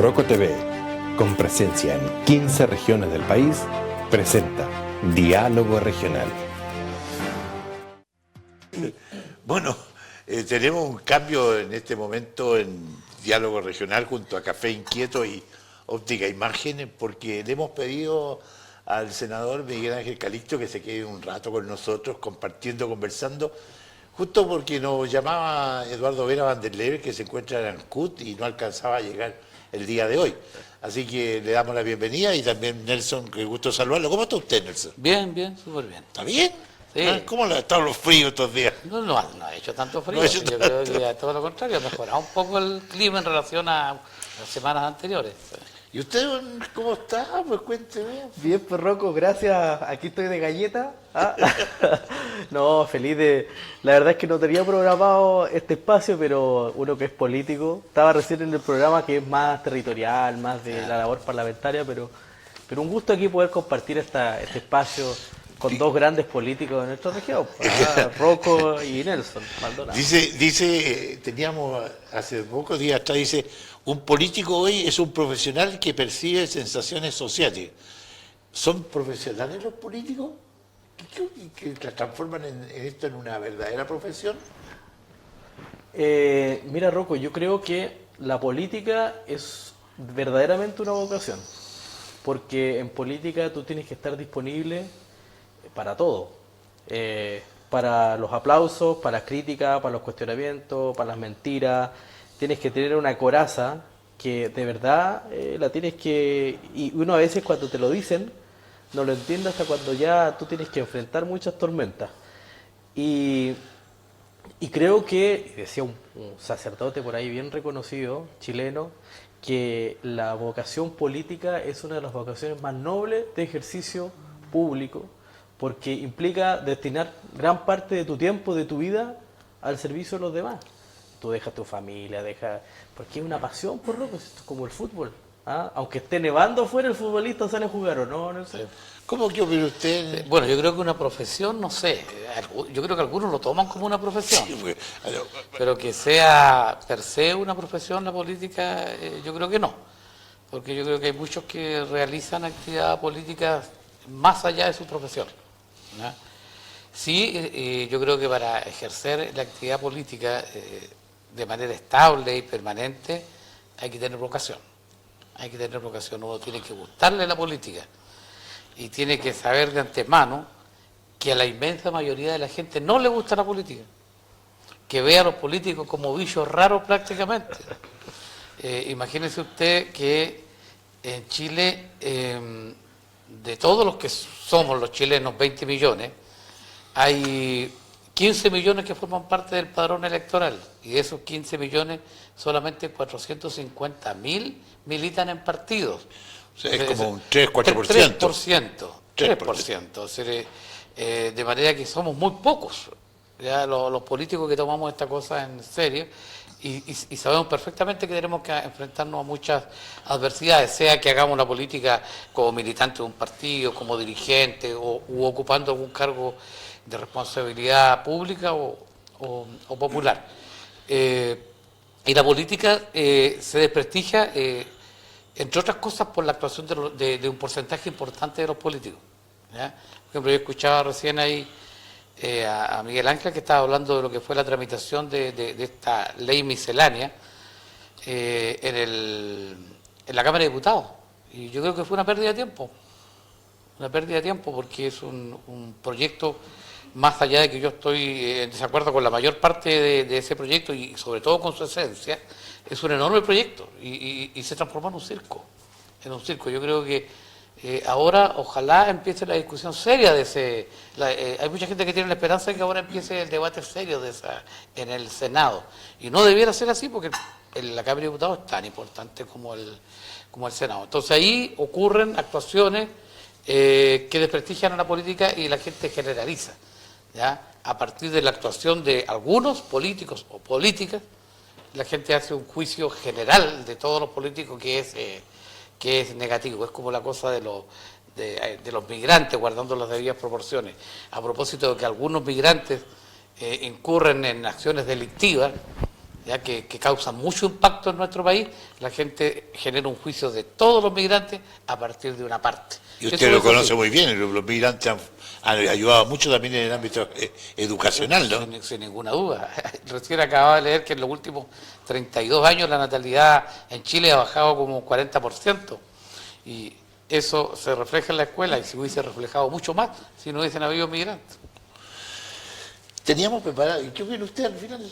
Roco TV, con presencia en 15 regiones del país, presenta Diálogo Regional. Bueno, tenemos un cambio en este momento en Diálogo Regional junto a Café Inquieto y Óptica Imágenes, porque le hemos pedido al senador Miguel Ángel Calixto que se quede un rato con nosotros, compartiendo, conversando, justo porque nos llamaba Eduardo Vera Vanderleer, que se encuentra en Ancud y no alcanzaba a llegar el día de hoy. Así que le damos la bienvenida y también Nelson, que gusto saludarlo. ¿Cómo está usted, Nelson? Bien, bien, súper bien. ¿Está bien? Sí. ¿Cómo han estado los fríos estos días? No ha hecho tanto frío, No ha hecho yo creo que todo lo contrario, ha mejorado un poco el clima en relación a las semanas anteriores. ¿Y usted cómo está? Pues cuénteme. Bien, pues Rocco, gracias. Aquí estoy de galleta. ¿Ah? No, feliz de... La verdad es que no tenía programado este espacio, pero uno que es político. Estaba recién en el programa que es más territorial, más de la labor parlamentaria, pero un gusto aquí poder compartir este espacio con dos grandes políticos de nuestra región, Rocco y Nelson Maldonado. Teníamos hace pocos días atrás, dice, un político hoy es un profesional que percibe sensaciones sociales. ¿Son profesionales los políticos? ¿Que transforman esto en una verdadera profesión? Mira, Rocco, yo creo que la política es verdaderamente una vocación, porque en política tú tienes que estar disponible para todo, para los aplausos, para las críticas, para los cuestionamientos, para las mentiras. Tienes que tener una coraza que de verdad la tienes que... Y uno a veces cuando te lo dicen no lo entiende hasta cuando ya tú tienes que enfrentar muchas tormentas. Y creo que, decía un sacerdote por ahí bien reconocido, chileno, que la vocación política es una de las vocaciones más nobles de ejercicio público, porque implica destinar gran parte de tu tiempo, de tu vida, al servicio de los demás. Tú dejas tu familia, porque es una pasión, por loco, es como el fútbol. ¿Ah? Aunque esté nevando afuera, el futbolista sale a jugar, ¿o no? No sé. ¿Cómo que opina usted? Bueno, yo creo que una profesión, no sé, yo creo que algunos lo toman como una profesión, Sí, pues, pero que sea per se una profesión la política, yo creo que no, porque yo creo que hay muchos que realizan actividad política más allá de su profesión, ¿no? Sí, yo creo que para ejercer la actividad política de manera estable y permanente hay que tener vocación. Hay que tener vocación, uno tiene que gustarle la política y tiene que saber de antemano que a la inmensa mayoría de la gente no le gusta la política, que ve a los políticos como bichos raros prácticamente. Imagínese usted que en Chile, de todos los que somos los chilenos, 20 millones, hay 15 millones que forman parte del padrón electoral y de esos 15 millones solamente 450.000 militan en partidos. O sea, es como un 3-4%. 3%. O sea, de manera que somos muy pocos, ya los políticos que tomamos esta cosa en serio y sabemos perfectamente que tenemos que enfrentarnos a muchas adversidades, sea que hagamos una política como militante de un partido, como dirigente u ocupando algún cargo de responsabilidad pública o popular. Y la política se desprestigia, entre otras cosas, por la actuación de un porcentaje importante de los políticos, ¿ya? Por ejemplo, yo escuchaba recién ahí a Miguel Ángel que estaba hablando de lo que fue la tramitación de esta ley miscelánea en la Cámara de Diputados. Y yo creo que fue una pérdida de tiempo. Una pérdida de tiempo porque es un proyecto, más allá de que yo estoy en desacuerdo con la mayor parte de ese proyecto y sobre todo con su esencia, es un enorme proyecto y se transformó en un circo. Yo creo que ahora ojalá empiece la discusión seria de ese... hay mucha gente que tiene la esperanza de que ahora empiece el debate serio en el Senado. Y no debiera ser así porque la Cámara de Diputados es tan importante como el Senado. Entonces ahí ocurren actuaciones que desprestigian a la política y la gente generaliza, ¿ya? A partir de la actuación de algunos políticos o políticas, la gente hace un juicio general de todos los políticos que es negativo. Es como la cosa de los migrantes, guardando las debidas proporciones. A propósito de que algunos migrantes incurren en acciones delictivas, ya que causan mucho impacto en nuestro país, la gente genera un juicio de todos los migrantes a partir de una parte. Y usted Eso lo es conoce así. muy bien, los migrantes han ayudado mucho también en el ámbito educacional, ¿no? Sin ninguna duda. Recién acababa de leer que en los últimos 32 años la natalidad en Chile ha bajado como un 40%. Y eso se refleja en la escuela y se hubiese reflejado mucho más si no hubiesen habido migrantes. Teníamos preparado, ¿y qué opina usted al final?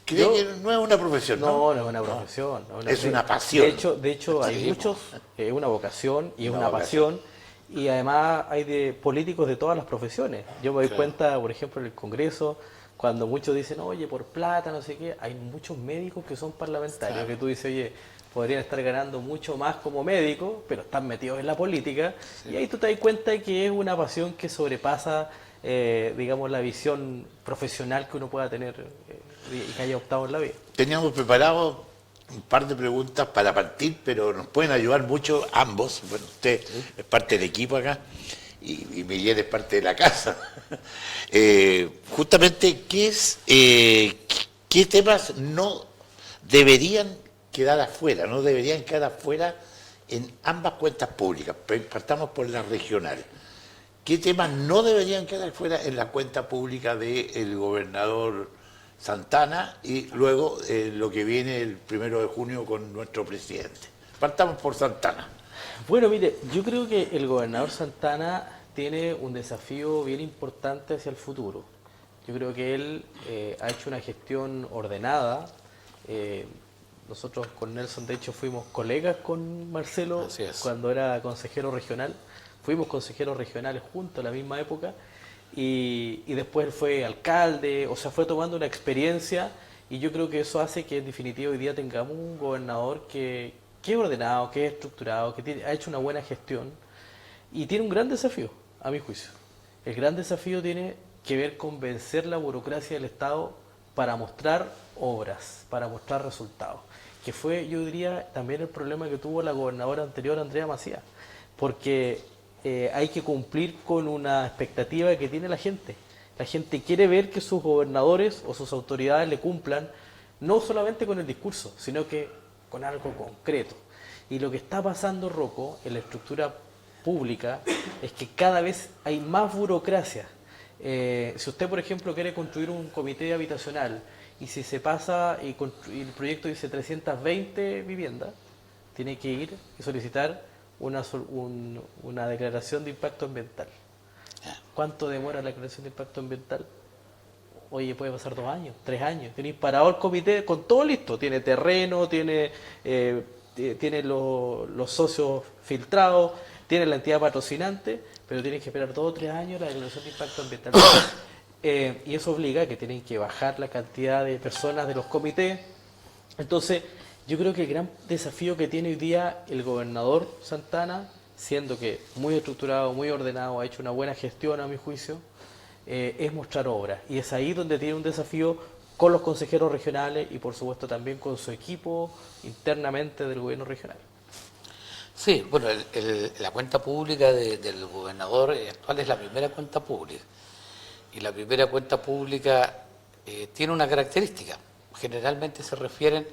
¿Cree Yo- que no es una profesión, no? No, no es una profesión. no Es una pasión. De hecho hay Sí, muchos, es una vocación y es Una una vocación. pasión. Y además hay de políticos de todas las profesiones. Yo me doy Claro. cuenta, por ejemplo, en el Congreso, cuando muchos dicen, oye, por plata, no sé qué, hay muchos médicos que son parlamentarios, Claro. que tú dices, oye, podrían estar ganando mucho más como médicos, pero están metidos en la política. Y ahí tú te das cuenta de que es una pasión que sobrepasa, digamos, la visión profesional que uno pueda tener y que haya optado en la vida. Teníamos preparado un par de preguntas para partir, pero nos pueden ayudar mucho ambos. Bueno, usted es parte del equipo acá y Miguel es parte de la casa. Justamente, ¿qué temas no deberían quedar afuera? No deberían quedar afuera en ambas cuentas públicas. Partamos por las regionales. ¿Qué temas no deberían quedar fuera en la cuenta pública del gobernador Santana y luego lo que viene el 1 de junio con nuestro presidente? Partamos por Santana. Bueno, mire, yo creo que el gobernador Santana tiene un desafío bien importante hacia el futuro. Yo creo que él ha hecho una gestión ordenada. Nosotros con Nelson, de hecho, fuimos colegas con Marcelo Así es. cuando era consejero regional. Fuimos consejeros regionales juntos a la misma época y después él fue alcalde, o sea, fue tomando una experiencia y yo creo que eso hace que en definitiva hoy día tengamos un gobernador que es ordenado, que es estructurado, que ha hecho una buena gestión y tiene un gran desafío, a mi juicio. El gran desafío tiene que ver con vencer la burocracia del Estado para mostrar obras, para mostrar resultados, que fue, yo diría, también el problema que tuvo la gobernadora anterior, Andrea Macías, porque hay que cumplir con una expectativa que tiene la gente. La gente quiere ver que sus gobernadores o sus autoridades le cumplan, no solamente con el discurso, sino que con algo concreto. Y lo que está pasando, Rocco, en la estructura pública, es que cada vez hay más burocracia. Si usted, por ejemplo, quiere construir un comité habitacional y si se pasa y el proyecto dice 320 viviendas, tiene que ir y solicitar una declaración de impacto ambiental. ¿Cuánto demora la declaración de impacto ambiental? Oye, puede pasar 2 años, 3 años. Tenéis parado el comité con todo listo. Tiene terreno, tiene los socios filtrados, tiene la entidad patrocinante, pero tienen que esperar 2 o 3 años la declaración de impacto ambiental. Y eso obliga a que tienen que bajar la cantidad de personas de los comités. Entonces, yo creo que el gran desafío que tiene hoy día el gobernador Santana, siendo que muy estructurado, muy ordenado, ha hecho una buena gestión a mi juicio, es mostrar obras. Y es ahí donde tiene un desafío con los consejeros regionales y por supuesto también con su equipo internamente del gobierno regional. Sí, bueno, la cuenta pública del gobernador actual es la primera cuenta pública. Y la primera cuenta pública tiene una característica. Generalmente se refieren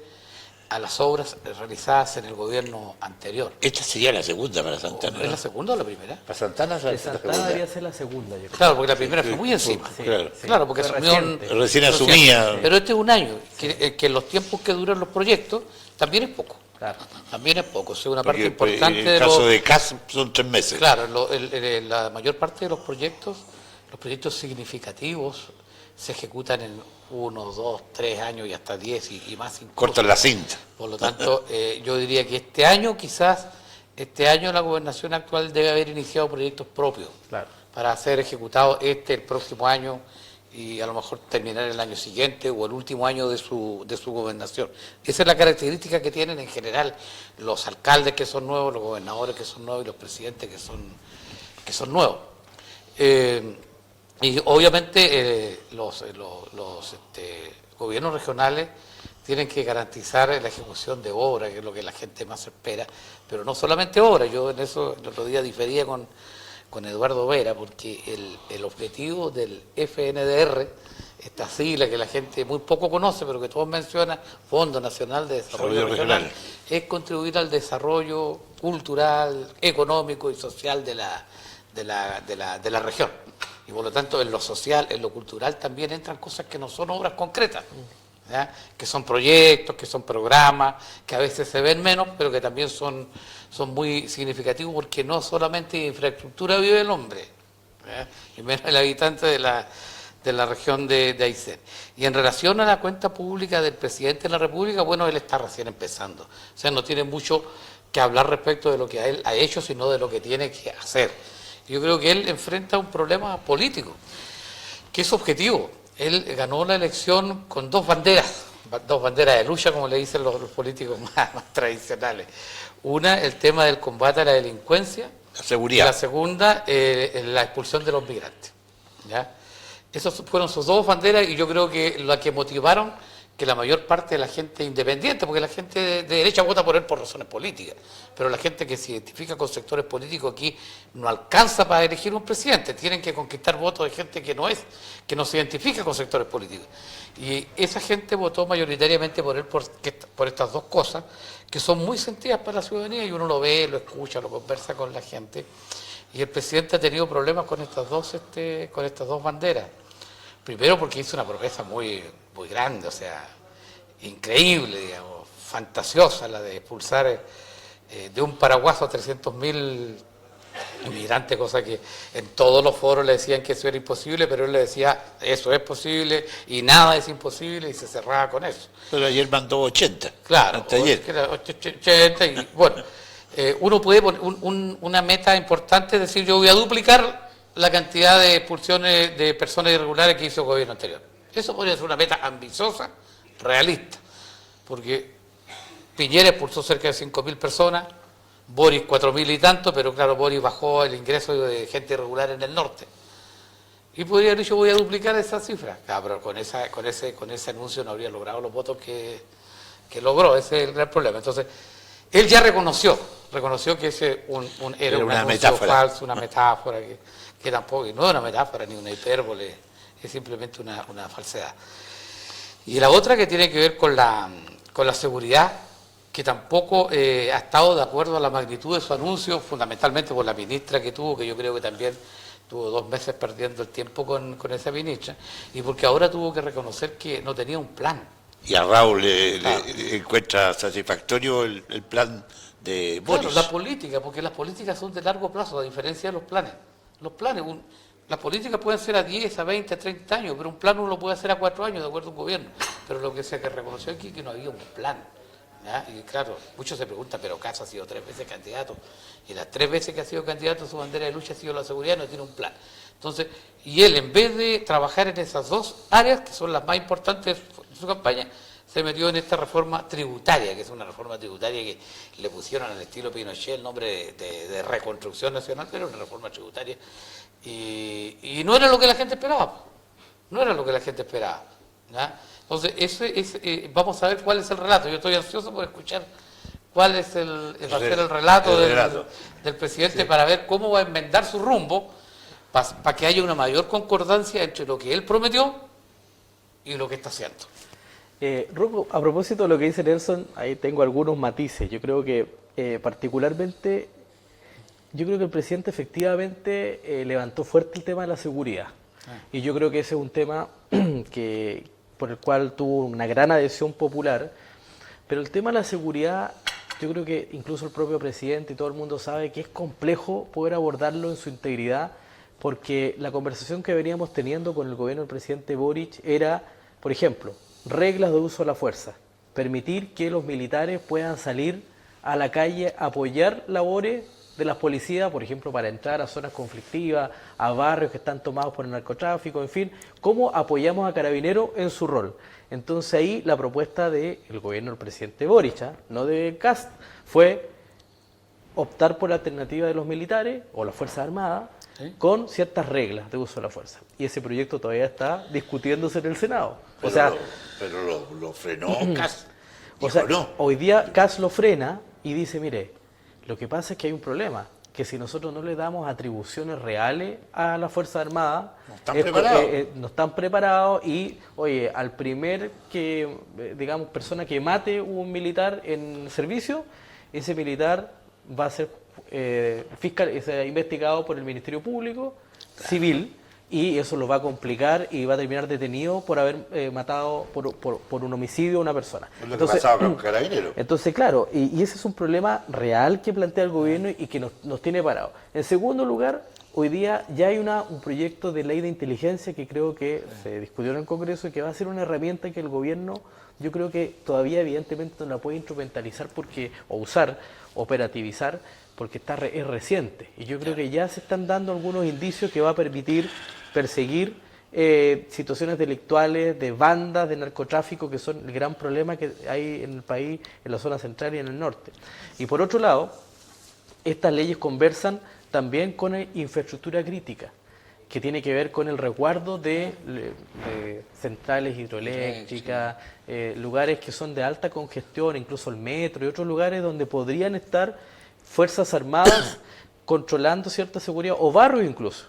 a las obras realizadas en el gobierno anterior. Esta sería la segunda para Santana, ¿Es ¿no? la segunda o la primera? Para Santana es la De Santana segunda. debería ser la segunda, yo creo. Claro, porque la primera fue muy encima. Sí, Claro. sí. Claro, porque Fue asumió reciente. Recién recién. asumía. Pero este es un año, que en los tiempos que duran los proyectos también es poco. Claro. También es poco, o sea, una parte Porque importante en de el caso los... de CAS son 3 meses. Claro, la mayor parte de los proyectos significativos se ejecutan en 1, 2, 3 años y hasta 10 y más incluso. Cortan la cinta. Por lo tanto, yo diría que este año la gobernación actual debe haber iniciado proyectos propios Claro. para ser ejecutados el próximo año y a lo mejor terminar el año siguiente o el último año de su gobernación. Esa es la característica que tienen en general los alcaldes que son nuevos, los gobernadores que son nuevos y los presidentes que son nuevos. Y obviamente los gobiernos regionales tienen que garantizar la ejecución de obras, que es lo que la gente más espera, pero no solamente obras. Yo en eso el otro día difería con Eduardo Vera, porque el objetivo del FNDR esta sigla que la gente muy poco conoce, pero que todos mencionan, Fondo Nacional de Desarrollo Regional, es contribuir al desarrollo cultural, económico y social de la región. Y por lo tanto, en lo social, en lo cultural, también entran cosas que no son obras concretas, ¿ya? Que son proyectos, que son programas, que a veces se ven menos, pero que también son muy significativos, porque no solamente de infraestructura vive el hombre, ¿ya? Y menos el habitante de la región de Aysén. Y en relación a la cuenta pública del presidente de la República, bueno, él está recién empezando. O sea, no tiene mucho que hablar respecto de lo que él ha hecho, sino de lo que tiene que hacer. Yo creo que él enfrenta un problema político, que es objetivo. Él ganó la elección con dos banderas de lucha, como le dicen los políticos más tradicionales. Una, el tema del combate a la delincuencia. La seguridad. Y la segunda, la expulsión de los migrantes, ¿ya? Esas fueron sus dos banderas, y yo creo que la que motivaron que la mayor parte de la gente independiente, porque la gente de derecha vota por él por razones políticas, pero la gente que se identifica con sectores políticos aquí no alcanza para elegir un presidente, tienen que conquistar votos de gente que no se identifica con sectores políticos. Y esa gente votó mayoritariamente por él por estas dos cosas, que son muy sentidas para la ciudadanía, y uno lo ve, lo escucha, lo conversa con la gente. Y el presidente ha tenido problemas con estas dos banderas. Primero porque hizo una promesa muy grande, o sea, increíble, digamos, fantasiosa, la de expulsar de un paraguaso a 300.000 inmigrantes, cosa que en todos los foros le decían que eso era imposible, pero él le decía, eso es posible y nada es imposible, y se cerraba con eso. Pero ayer mandó 80. Claro, hasta ayer. Que era 80, y bueno, uno puede poner una meta importante, es decir, yo voy a duplicar la cantidad de expulsiones de personas irregulares que hizo el gobierno anterior. Eso podría ser una meta ambiciosa, realista, porque Piñera expulsó cerca de 5.000 personas, Boris 4.000 y tanto, pero claro, Boris bajó el ingreso de gente irregular en el norte. Y podría haber dicho, voy a duplicar esa cifra. Claro, pero con ese anuncio no habría logrado los votos que logró, ese es el gran problema. Entonces, él ya reconoció que ese era un anuncio metáfora. falso, una metáfora, que tampoco, no es una metáfora ni una hipérbole, es simplemente una falsedad. Y la otra que tiene que ver con la seguridad, que tampoco ha estado de acuerdo a la magnitud de su anuncio, fundamentalmente por la ministra que tuvo, que yo creo que también tuvo 2 meses perdiendo el tiempo con esa ministra, y porque ahora tuvo que reconocer que no tenía un plan. Y a Raúl le encuentra satisfactorio el plan de Boris. Claro, la política, porque las políticas son de largo plazo, a diferencia de los planes. Las políticas pueden ser a 10, a 20, a 30 años, pero un plan uno lo puede hacer a 4 años, de acuerdo a un gobierno. Pero lo que se reconoció aquí es que no había un plan, ¿ya? Y claro, muchos se preguntan, pero Kast ha sido 3 veces candidato, y las 3 veces que ha sido candidato su bandera de lucha ha sido la seguridad, no tiene un plan. Entonces, y él, en vez de trabajar en esas dos áreas, que son las más importantes de su campaña, se metió en esta reforma tributaria, que es una reforma tributaria que le pusieron al estilo Pinochet el nombre de reconstrucción nacional, pero una reforma tributaria. Y no era lo que la gente esperaba. No era lo que la gente esperaba, ¿ya? Entonces, vamos a ver cuál es el relato. Yo estoy ansioso por escuchar cuál es va a ser el relato del presidente, sí, para ver cómo va a enmendar su rumbo, para que haya una mayor concordancia entre lo que él prometió y lo que está haciendo. Rocco, a propósito de lo que dice Nelson, ahí tengo algunos matices. Yo creo que particularmente, el presidente efectivamente levantó fuerte el tema de la seguridad. Y yo creo que ese es un tema por el cual tuvo una gran adhesión popular. Pero el tema de la seguridad, yo creo que incluso el propio presidente y todo el mundo sabe que es complejo poder abordarlo en su integridad, porque la conversación que veníamos teniendo con el gobierno del presidente Boric era, por ejemplo, reglas de uso de la fuerza, permitir que los militares puedan salir a la calle a apoyar labores de las policías, por ejemplo, para entrar a zonas conflictivas, a barrios que están tomados por el narcotráfico, en fin, cómo apoyamos a Carabineros en su rol. Entonces ahí la propuesta del gobierno del presidente Boric, no de Kast, fue optar por la alternativa de los militares o las Fuerzas Armadas, ¿sí?, con ciertas reglas de uso de la fuerza. Y ese proyecto todavía está discutiéndose en el Senado. Pero lo frenó Kast. O sea, no. Hoy día Kast lo frena y dice, mire, lo que pasa es que hay un problema. que si nosotros no le damos atribuciones reales a las Fuerzas Armadas, No están preparados. No están preparados y, oye, al primer que, digamos, persona que mate un militar en servicio, ese militar va a ser investigado por el Ministerio Público Civil, y eso lo va a complicar y va a terminar detenido por haber matado por un homicidio a una persona. Es lo que pasaba con Carabineros. Entonces, claro, y ese es un problema real que plantea el gobierno y que nos tiene parados. En segundo lugar, hoy día ya hay un proyecto de ley de inteligencia que creo que se discutió en el Congreso y que va a ser una herramienta que el gobierno, yo creo que todavía evidentemente no la puede instrumentalizar o usar, operativizar, porque es reciente. Y yo creo que ya se están dando algunos indicios que va a permitir perseguir situaciones delictuales de bandas de narcotráfico, que son el gran problema que hay en el país, en la zona central y en el norte. Y por otro lado, estas leyes conversan también con infraestructura crítica, que tiene que ver con el resguardo de centrales hidroeléctricas, lugares que son de alta congestión, incluso el metro y otros lugares donde podrían estar Fuerzas Armadas controlando cierta seguridad, o barrios incluso.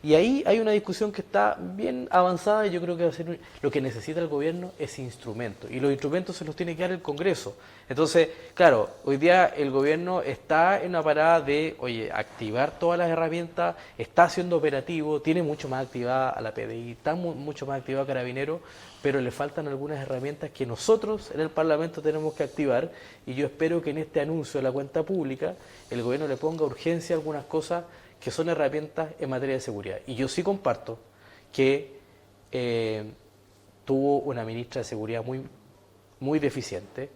Y ahí hay una discusión que está bien avanzada y yo creo que va a ser lo que necesita el gobierno es instrumentos, y los instrumentos se los tiene que dar el Congreso. Entonces, claro, hoy día el gobierno está en una parada de, oye, activar todas las herramientas, está siendo operativo, tiene mucho más activada a la PDI, está mucho más activado a Carabineros, pero le faltan algunas herramientas que nosotros en el Parlamento tenemos que activar, y yo espero que en este anuncio de la cuenta pública el gobierno le ponga urgencia a algunas cosas que son herramientas en materia de seguridad. Y yo sí comparto que tuvo una ministra de Seguridad muy deficiente,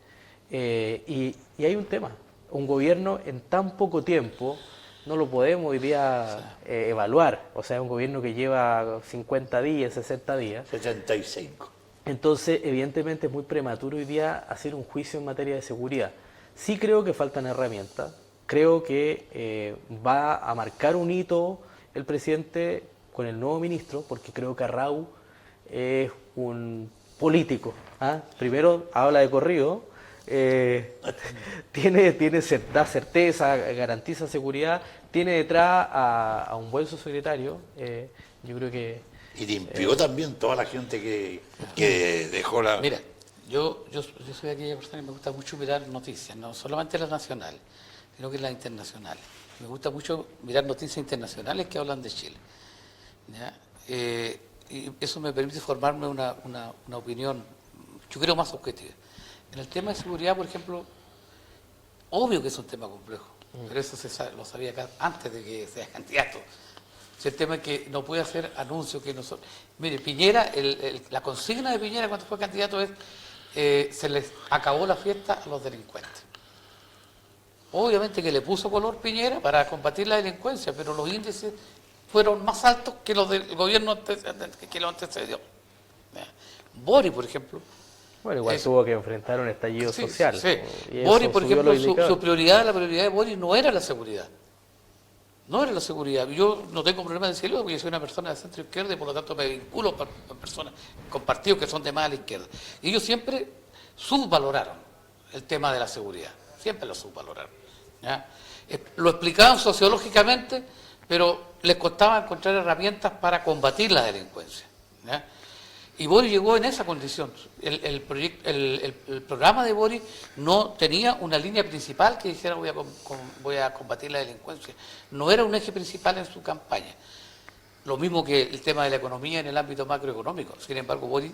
y hay un tema, un gobierno en tan poco tiempo no lo podemos hoy día evaluar, o sea, un gobierno que lleva 50 días, 60 días. 75. Entonces, evidentemente es muy prematuro hoy día hacer un juicio en materia de seguridad. Sí creo que faltan herramientas, creo que va a marcar un hito el presidente con el nuevo ministro, porque creo que Arrau es un político. Primero habla de corrido, da certeza, garantiza seguridad, tiene detrás a un buen subsecretario, yo creo que... Y limpió también toda la gente que dejó la... Mira, yo soy aquella persona que me gusta mucho mirar noticias, no solamente las nacionales, sino que las internacionales. Me gusta mucho mirar noticias internacionales que hablan de Chile. ¿Ya? Y eso me permite formarme una opinión, yo creo, más objetiva. En el tema de seguridad, por ejemplo, obvio que es un tema complejo, pero eso lo sabía acá antes de que sea candidato. Si el tema es que no puede hacer anuncios que no son... Mire, Piñera, la consigna de Piñera cuando fue candidato es se les acabó la fiesta a los delincuentes. Obviamente que le puso color Piñera para combatir la delincuencia, pero los índices fueron más altos que los del gobierno que lo antecedió. Bori, por ejemplo... Bueno, igual tuvo que enfrentar un estallido social. Sí. Y Bori, eso por subió ejemplo, los indicadores. la prioridad de Bori no era la seguridad. No era la seguridad. Yo no tengo problema de decirlo porque soy una persona de centro izquierda y por lo tanto me vinculo con personas, con partidos que son de más a la izquierda. Y ellos siempre subvaloraron el tema de la seguridad. Siempre lo subvaloraron. ¿Ya? Lo explicaban sociológicamente, pero les costaba encontrar herramientas para combatir la delincuencia. ¿Ya? Y Boric llegó en esa condición. El programa de Boric no tenía una línea principal que dijera voy a combatir la delincuencia. No era un eje principal en su campaña. Lo mismo que el tema de la economía en el ámbito macroeconómico. Sin embargo, Boric,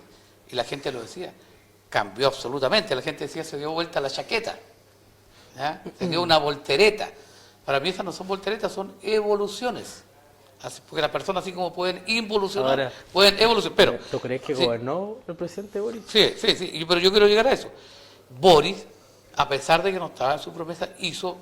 y la gente lo decía, cambió absolutamente. La gente decía se dio vuelta la chaqueta. ¿Ya? Se dio una voltereta. Para mí esas no son volteretas, son evoluciones. Porque las personas así como pueden involucionar, Ahora, pueden evolucionar. Pero, ¿tú crees que sí, gobernó el presidente Boric? Sí, pero yo quiero llegar a eso. Boric, a pesar de que no estaba en su promesa, hizo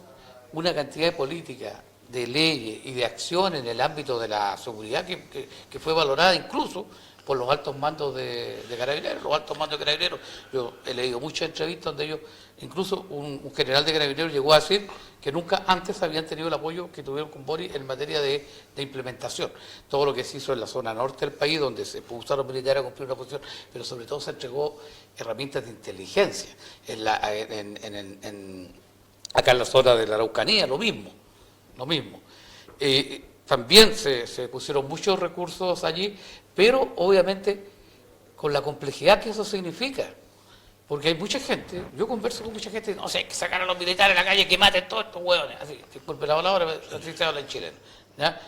una cantidad de políticas, de leyes y de acciones en el ámbito de la seguridad que fue valorada incluso por los altos mandos de Carabineros. Los altos mandos de Carabineros, yo he leído muchas entrevistas donde ellos, incluso un general de Carabineros llegó a decir que nunca antes habían tenido el apoyo que tuvieron con Boric en materia de implementación. Todo lo que se hizo en la zona norte del país, donde se usaron militares a cumplir una posición, pero sobre todo se entregó herramientas de inteligencia. Acá en la zona de la Araucanía, lo mismo. lo mismo. También se pusieron muchos recursos allí, pero obviamente con la complejidad que eso significa. Porque hay mucha gente, yo converso con mucha gente, no sé, hay que sacar a los militares a la calle, que maten todos estos hueones, así, disculpe la palabra, así se habla en chileno, ¿ya?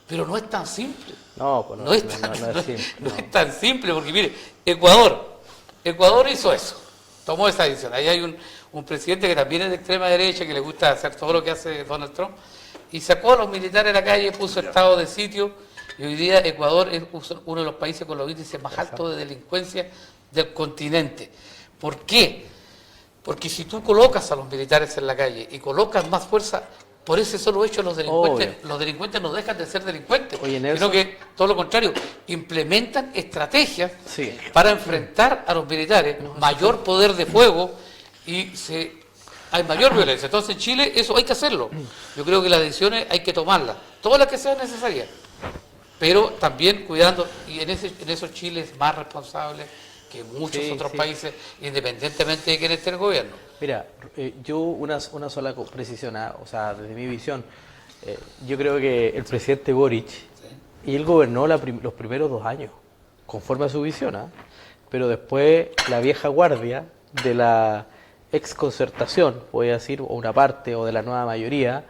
Pero no es tan simple. No, pues No es tan simple. no es tan simple, porque mire, Ecuador hizo eso, tomó esa decisión. Ahí hay un presidente que también es de extrema derecha, que le gusta hacer todo lo que hace Donald Trump, y sacó a los militares a la calle, puso estado de sitio, y hoy día Ecuador es uno de los países con los índices más altos de delincuencia del continente. ¿Por qué? Porque si tú colocas a los militares en la calle y colocas más fuerza, por ese solo hecho los delincuentes no dejan de ser delincuentes, Oye, sino que todo lo contrario, implementan estrategias Sí. para enfrentar a los militares, mayor poder de fuego y hay mayor violencia. Entonces en Chile eso hay que hacerlo. Yo creo que las decisiones hay que tomarlas, todas las que sean necesarias, pero también cuidando, y en esos Chiles más responsables que muchos otros países, independientemente de quién esté el gobierno. Mira, yo una sola precisión, o sea, desde mi visión, yo creo que el presidente Boric, y él gobernó los primeros 2 años, conforme a su visión, pero después la vieja guardia de la exconcertación, voy a decir, o una parte, o de la nueva mayoría,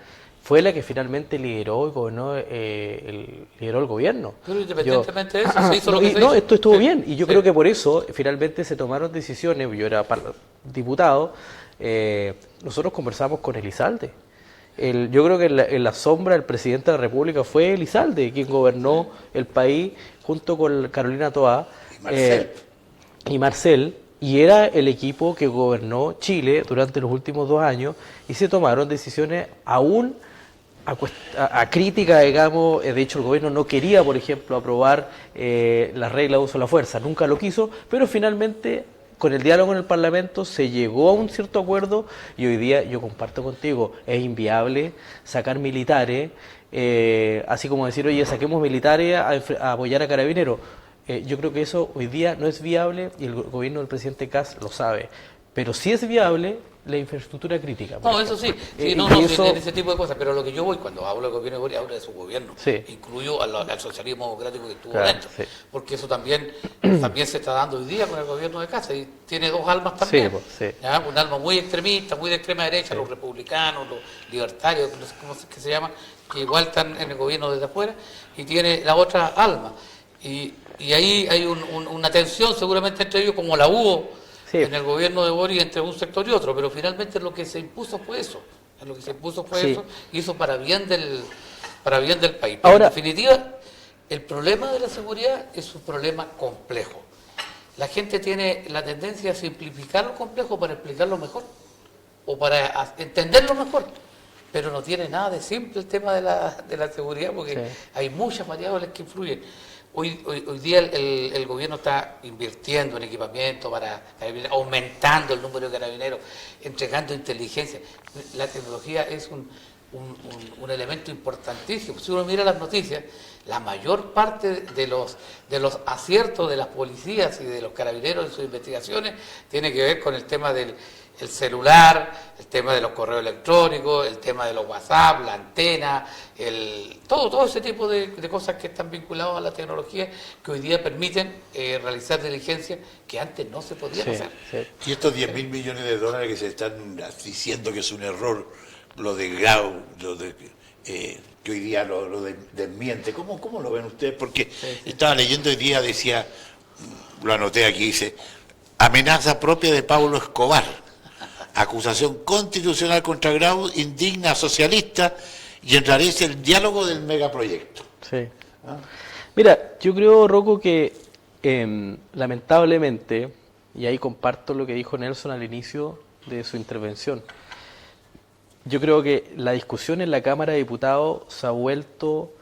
fue la que finalmente lideró y gobernó, lideró el gobierno. Pero independientemente de eso, se hizo lo que se hizo. Esto estuvo bien, y yo creo que por eso finalmente se tomaron decisiones. Yo era diputado, nosotros conversamos con Elizalde. Yo creo que en la sombra el presidente de la República fue Elizalde, quien gobernó el país junto con Carolina Toá y Marcel, y era el equipo que gobernó Chile durante los últimos 2 años, y se tomaron decisiones aún a crítica, digamos. De hecho el gobierno no quería, por ejemplo, aprobar la regla de uso de la fuerza, nunca lo quiso, pero finalmente con el diálogo en el Parlamento se llegó a un cierto acuerdo, y hoy día yo comparto contigo, es inviable sacar militares, así como decir, oye, saquemos militares a apoyar a Carabineros. Yo creo que eso hoy día no es viable, y el gobierno del presidente Kast lo sabe, pero sí es viable la infraestructura crítica. No, eso sí, en ese tipo de cosas, pero lo que yo voy, cuando hablo del gobierno de Boric, hablo de su gobierno, incluyo al socialismo democrático que estuvo dentro, porque eso también se está dando hoy día con el gobierno de Kast, y tiene 2 almas también, ¿ya? Un alma muy extremista, muy de extrema derecha, los republicanos, los libertarios, no sé cómo se llaman, que igual están en el gobierno desde afuera, y tiene la otra alma, y ahí hay una tensión seguramente entre ellos, como la hubo en el gobierno de Boric entre un sector y otro, pero finalmente lo que se impuso fue eso, y eso para bien del país. Pero ahora, en definitiva, el problema de la seguridad es un problema complejo. La gente tiene la tendencia a simplificar lo complejo para explicarlo mejor, o para entenderlo mejor, pero no tiene nada de simple el tema de la seguridad, porque hay muchas variables que influyen. Hoy día el gobierno está invirtiendo en equipamiento para carabineros, aumentando el número de carabineros, entregando inteligencia. La tecnología es un elemento importantísimo. Si uno mira las noticias, la mayor parte de los aciertos de las policías y de los carabineros en sus investigaciones tiene que ver con el tema del celular, el tema de los correos electrónicos, el tema de los WhatsApp, la antena, todo ese tipo de cosas que están vinculadas a la tecnología, que hoy día permiten realizar diligencias que antes no se podían hacer. Y estos 10.000 millones de dólares que se están diciendo que es un error, lo de Grau, que hoy día lo desmiente, ¿cómo lo ven ustedes? Porque estaba leyendo hoy día, decía, lo anoté aquí, dice, amenaza propia de Pablo Escobar. Acusación constitucional contra Grau, indigna socialista y enrarece el diálogo del megaproyecto. Sí. Mira, yo creo, Rocco, que lamentablemente, y ahí comparto lo que dijo Nelson al inicio de su intervención, yo creo que la discusión en la Cámara de Diputados se ha vuelto,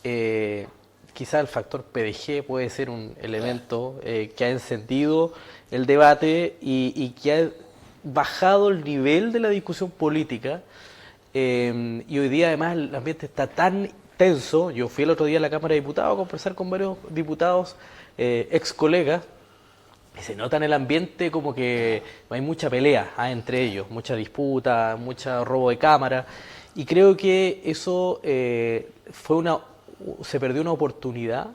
quizá el factor PDG puede ser un elemento que ha encendido el debate y que ha bajado el nivel de la discusión política, y hoy día además el ambiente está tan tenso. Yo fui el otro día a la Cámara de Diputados a conversar con varios diputados, ex colegas, y se nota en el ambiente como que hay mucha pelea entre ellos, mucha disputa, mucho robo de cámara, Y creo que eso se perdió una oportunidad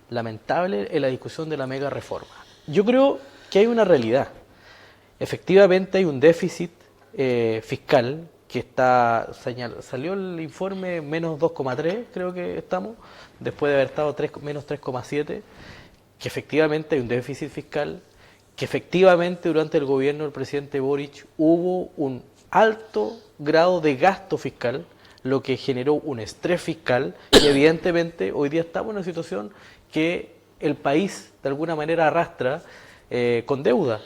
lamentable en la discusión de la mega reforma. Yo creo que hay una realidad. Efectivamente hay un déficit fiscal que está salió el informe menos 2,3, creo que estamos, después de haber estado menos 3,7, que efectivamente hay un déficit fiscal, que efectivamente durante el gobierno del presidente Boric hubo un alto grado de gasto fiscal, lo que generó un estrés fiscal, y evidentemente hoy día estamos en una situación que el país de alguna manera arrastra con deuda.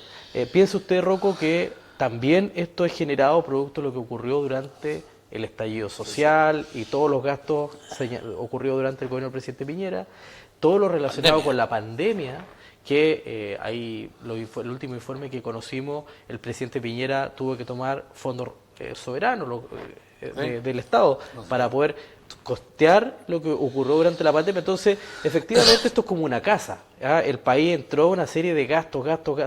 ¿Piensa usted, Rocco, que también esto es generado producto de lo que ocurrió durante el estallido social y todos los gastos ocurrió durante el gobierno del presidente Piñera, todo lo relacionado con la pandemia, que ahí el último informe que conocimos, el presidente Piñera tuvo que tomar fondos soberanos del Estado para poder costear lo que ocurrió durante la pandemia? Entonces, efectivamente esto es como una casa, ¿ya? El país entró a una serie de gastos,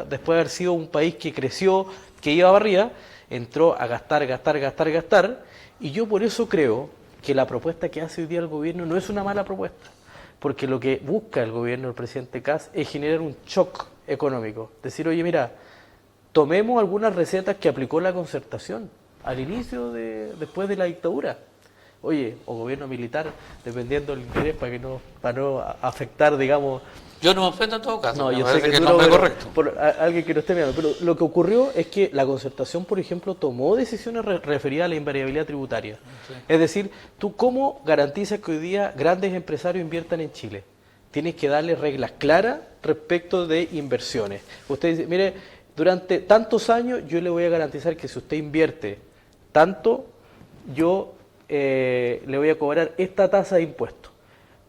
después de haber sido un país que creció, que iba para arriba, entró a gastar, y yo por eso creo que la propuesta que hace hoy día el gobierno no es una mala propuesta, porque lo que busca el gobierno del presidente Kast es generar un shock económico, decir, oye, mira, tomemos algunas recetas que aplicó la Concertación al inicio después de la dictadura. Oye, o gobierno militar, dependiendo del interés, para no afectar, digamos. Yo no me ofendo en todo caso. No, yo sé parece que el tú nombre no, correcto. por alguien que no esté mirando. Pero lo que ocurrió es que la Concertación, por ejemplo, tomó decisiones referidas a la invariabilidad tributaria. Sí. Es decir, ¿tú cómo garantizas que hoy día grandes empresarios inviertan en Chile? Tienes que darles reglas claras respecto de inversiones. Usted dice, mire, durante tantos años yo le voy a garantizar que si usted invierte tanto, yo le voy a cobrar esta tasa de impuestos.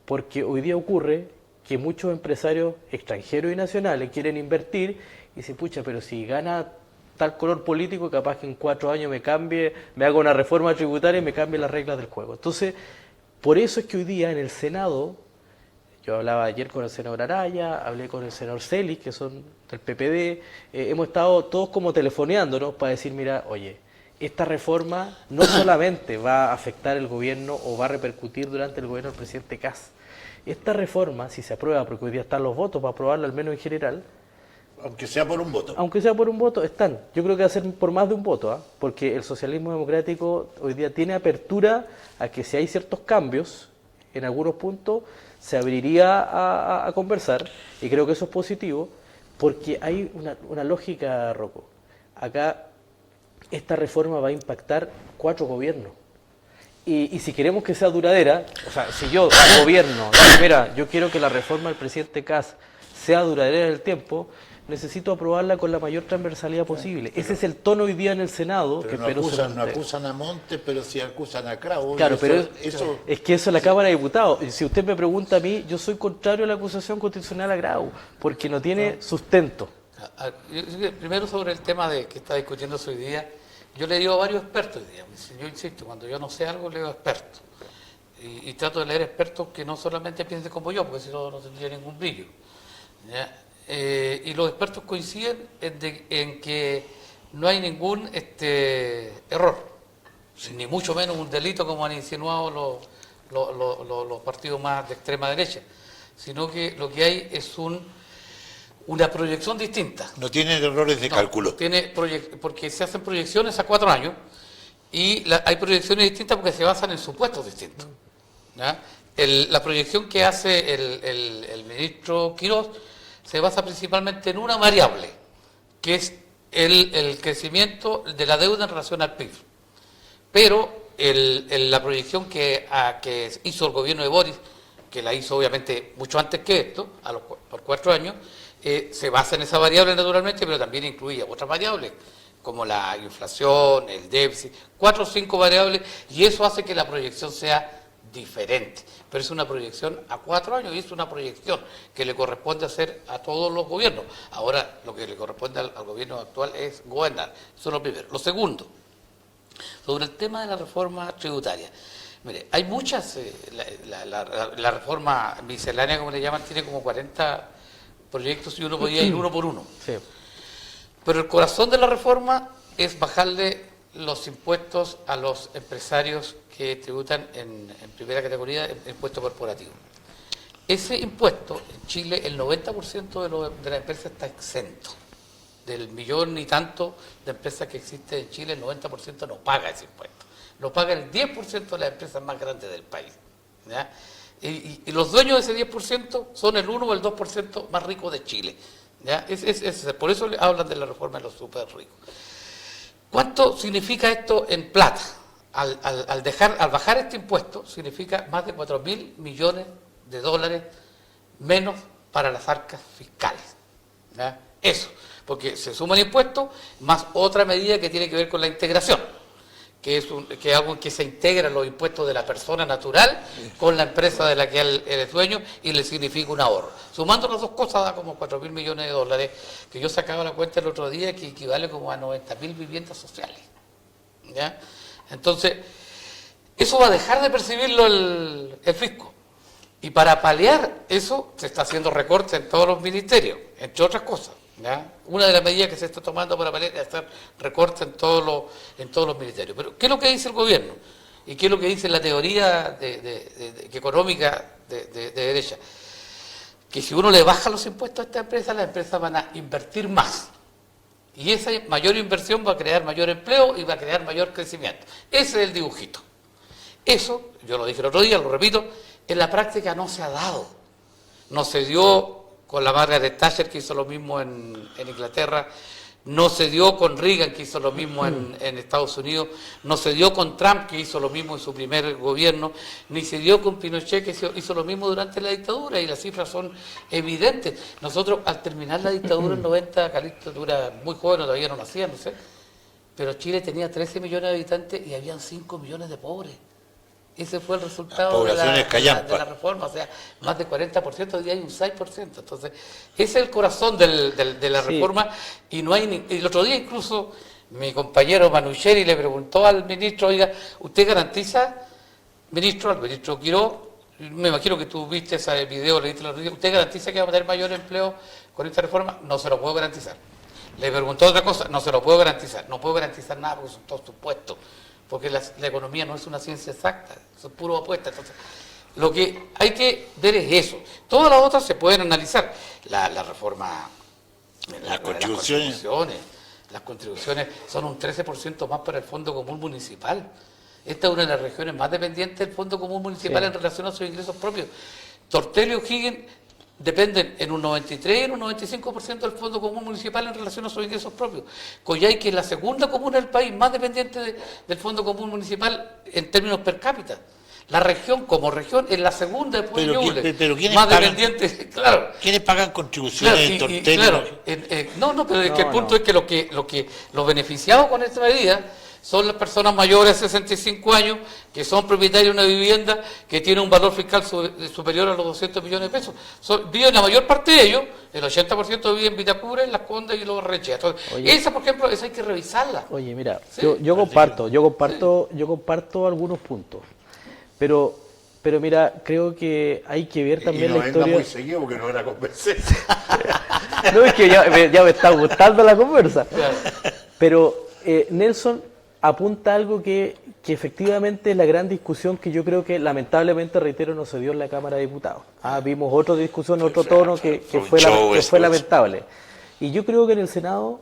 Porque hoy día ocurre que muchos empresarios extranjeros y nacionales quieren invertir y dicen, pucha, pero si gana tal color político, capaz que en 4 años me haga una reforma tributaria y me cambie las reglas del juego. Entonces, por eso es que hoy día en el Senado, yo hablaba ayer con el senador Araya, hablé con el senador Celis, que son del PPD, hemos estado todos como telefoneándonos para decir, mira, oye, esta reforma no solamente va a afectar el gobierno o va a repercutir durante el gobierno del presidente Kast. Esta reforma, si se aprueba, porque hoy día están los votos para aprobarla, al menos en general. Aunque sea por un voto. Aunque sea por un voto, están. Yo creo que va a ser por más de un voto, porque el socialismo democrático hoy día tiene apertura a que si hay ciertos cambios, en algunos puntos, se abriría a conversar, y creo que eso es positivo, porque hay una lógica, Rocco. Acá esta reforma va a impactar 4 gobiernos. Y si queremos que sea duradera, o sea, si yo, gobierno, mira, yo quiero que la reforma del presidente Kast sea duradera en el tiempo, necesito aprobarla con la mayor transversalidad posible. Ese es el tono hoy día en el Senado. Pero que no, espero no acusan a Montes, pero sí acusan a Kraus. Claro, pero eso es que eso es la Cámara de Diputados. Si usted me pregunta a mí, yo soy contrario a la acusación constitucional a Kraus, porque no tiene sustento. Primero sobre el tema de que está discutiendo hoy día, yo le digo a varios expertos, digamos. Yo insisto, cuando yo no sé algo, leo a expertos. Y trato de leer expertos que no solamente piensen como yo, porque si no, no tendría ningún brillo. ¿Ya? Y los expertos coinciden en que no hay ningún error, ni mucho menos un delito como han insinuado los partidos más de extrema derecha, sino que lo que hay es una proyección distinta. no tienen errores de cálculo. Porque se hacen proyecciones a 4 años y hay proyecciones distintas porque se basan en supuestos distintos. ¿Ya? La proyección que hace el ministro Quirós se basa principalmente en una variable, que es el crecimiento de la deuda en relación al PIB. Pero la proyección que hizo el gobierno de Boris, que la hizo obviamente mucho antes que esto, por 4 años, se basa en esa variable naturalmente, pero también incluye otras variables, como la inflación, el déficit, 4 o 5 variables, y eso hace que la proyección sea diferente. Pero es una proyección a 4 años y es una proyección que le corresponde hacer a todos los gobiernos. Ahora, lo que le corresponde al gobierno actual es gobernar. Eso es lo primero. Lo segundo, sobre el tema de la reforma tributaria. Mire, hay muchas, la reforma miscelánea, como le llaman, tiene como 40 proyectos y uno podía ir uno por uno. Sí. Pero el corazón de la reforma es bajarle los impuestos a los empresarios que tributan en primera categoría, impuesto corporativo. Ese impuesto, en Chile, el 90% de las empresas está exento. Del millón y tanto de empresas que existen en Chile, el 90% no paga ese impuesto. Lo paga el 10% de las empresas más grandes del país, ¿ya? Y los dueños de ese 10% son el 1 o el 2% más ricos de Chile, ¿ya? Por eso hablan de la reforma de los super ricos. ¿Cuánto significa esto en plata? Al bajar este impuesto, significa más de 4.000 millones de dólares menos para las arcas fiscales, ¿ya? Eso, porque se suma el impuesto más otra medida que tiene que ver con la integración, que es algo en que se integran los impuestos de la persona natural con la empresa de la que él es dueño y le significa un ahorro. Sumando las dos cosas da como 4.000 millones de dólares, que yo sacaba la cuenta el otro día, que equivale como a 90.000 viviendas sociales, ¿ya? Entonces, eso va a dejar de percibirlo el fisco. Y para paliar eso, se está haciendo recortes en todos los ministerios, entre otras cosas, ¿ya? Una de las medidas que se está tomando para paliar es hacer recortes en todos los ministerios. Pero, ¿qué es lo que dice el gobierno? ¿Y qué es lo que dice la teoría económica de derecha? Que si uno le baja los impuestos a estas empresas, las empresas van a invertir más. Y esa mayor inversión va a crear mayor empleo y va a crear mayor crecimiento. Ese es el dibujito. Eso, yo lo dije el otro día, lo repito, en la práctica no se ha dado. No se dio con la Margaret Thatcher, que hizo lo mismo en Inglaterra, no se dio con Reagan, que hizo lo mismo en Estados Unidos, no se dio con Trump, que hizo lo mismo en su primer gobierno, ni se dio con Pinochet, que hizo lo mismo durante la dictadura, y las cifras son evidentes. Nosotros, al terminar la dictadura en 90, Calixto era muy joven, todavía no nacía, no sé, pero Chile tenía 13 millones de habitantes y habían 5 millones de pobres. Ese fue el resultado de la reforma, o sea, más del 40%, hoy día hay un 6%. Entonces, ese es el corazón de la reforma, y no hay el otro día incluso mi compañero Manucheri le preguntó al ministro, oiga, ¿usted garantiza, ministro, al ministro Quiró, me imagino que tú viste ese video, leíste la noticia, ¿usted garantiza que va a tener mayor empleo con esta reforma? No se lo puedo garantizar. Le preguntó otra cosa, no se lo puedo garantizar, no puedo garantizar nada porque son todos supuestos. Porque la economía no es una ciencia exacta, son puro apuestas. Entonces, lo que hay que ver es eso. Todas las otras se pueden analizar. La reforma, las contribuciones son un 13% más para el Fondo Común Municipal. Esta es una de las regiones más dependientes del Fondo Común Municipal en relación a sus ingresos propios. Tortel y O'Higgins dependen en un 93 y en un 95% del Fondo Común Municipal en relación a sus ingresos propios. Coyhaique es la segunda comuna del país más dependiente del Fondo Común Municipal en términos per cápita. La región, como región, es la segunda después de Ñuble. Pero ¿quiénes más pagan, dependiente, claro. ¿Quiénes pagan contribuciones en Tortel? Claro, pero es que el punto es que los beneficiados con esta medida son las personas mayores de 65 años que son propietarios de una vivienda que tiene un valor fiscal superior a los 200 millones de pesos. Viven la mayor parte de ellos, el 80% vive en Vitacura, en Las Condes y Los Rechea. Entonces, esa, por ejemplo, esa hay que revisarla. Oye, mira, ¿sí? yo comparto algunos puntos, pero mira, creo que hay que ver también la historia. Muy seguido porque no era convencer. No, es que ya me está gustando la conversa. Claro. Pero Nelson apunta algo que efectivamente es la gran discusión que yo creo que lamentablemente, reitero, no se dio en la Cámara de Diputados. Vimos otra discusión, otro tono que fue lamentable. Y yo creo que en el Senado,